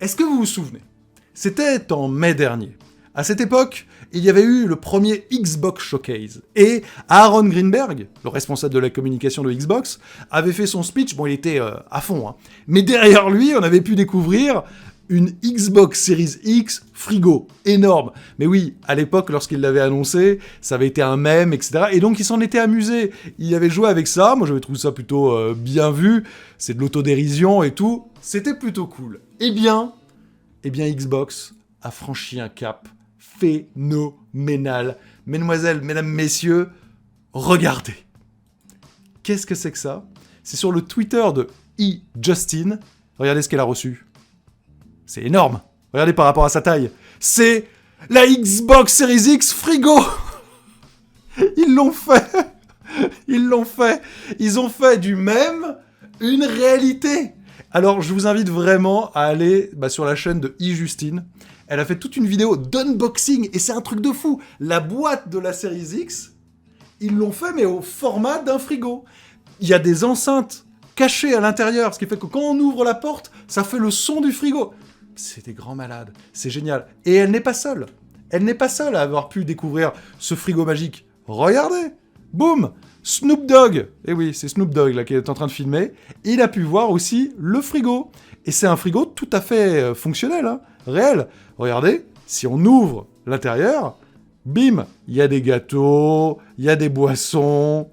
Est-ce que vous vous souvenez? C'était en mai dernier. À cette époque, il y avait eu le premier Xbox Showcase. Et Aaron Greenberg, le responsable de la communication de Xbox, avait fait son speech. Bon, il était à fond, hein. Mais derrière lui, on avait pu découvrir une Xbox Series X frigo, énorme. Mais oui, à l'époque, lorsqu'il l'avait annoncé, ça avait été un mème, etc. Et donc, il s'en était amusé. Il avait joué avec ça. Moi, j'avais trouvé ça plutôt bien vu. C'est de l'autodérision et tout. C'était plutôt cool. Eh bien, Xbox a franchi un cap phénoménal. Mesdemoiselles, mesdames, messieurs, regardez. Qu'est-ce que c'est que ça? C'est sur le Twitter de Justin. Regardez ce qu'elle a reçu. C'est énorme. Regardez par rapport à sa taille. C'est la Xbox Series X frigo. Ils l'ont fait. Ils l'ont fait. Ils ont fait du même une réalité. Alors, je vous invite vraiment à aller sur la chaîne de Justine. Elle a fait toute une vidéo d'unboxing et c'est un truc de fou. La boîte de la Series X, ils l'ont fait mais au format d'un frigo. Il y a des enceintes cachées à l'intérieur, ce qui fait que quand on ouvre la porte, ça fait le son du frigo. C'est des grands malades, c'est génial. Et elle n'est pas seule. Elle n'est pas seule à avoir pu découvrir ce frigo magique. Regardez, boum, Snoop Dogg. Eh oui, c'est Snoop Dogg là qui est en train de filmer. Il a pu voir aussi le frigo. Et c'est un frigo tout à fait fonctionnel, hein, réel. Regardez, si on ouvre l'intérieur, bim, il y a des gâteaux, il y a des boissons.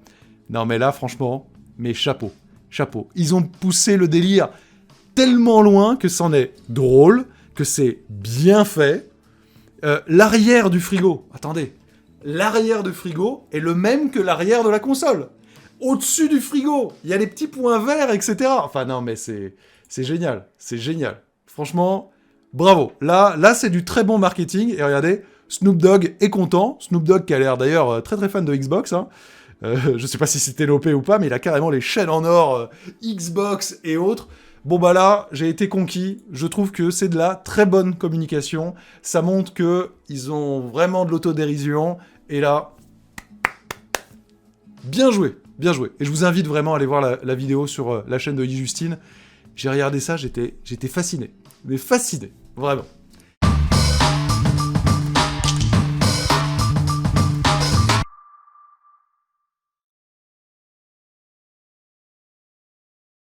Non mais là, franchement, mais chapeau, chapeau. Ils ont poussé le délire tellement loin que c'en est drôle, que c'est bien fait. L'arrière du frigo, attendez, l'arrière du frigo est le même que l'arrière de la console. Au-dessus du frigo, il y a les petits points verts, etc. Enfin non mais c'est génial, c'est génial. Franchement, bravo. Là c'est du très bon marketing. Et regardez, Snoop Dogg est content. Snoop Dogg qui a l'air d'ailleurs très très fan de Xbox. Hein. Je sais pas si c'était l'OP ou pas, mais il a carrément les chaînes en or Xbox et autres. Bon bah là, j'ai été conquis. Je trouve que c'est de la très bonne communication. Ça montre que ils ont vraiment de l'autodérision. Et là, bien joué, bien joué. Et je vous invite vraiment à aller voir la vidéo sur la chaîne de Justine. J'ai regardé ça, j'étais fasciné. Mais fasciné, vraiment.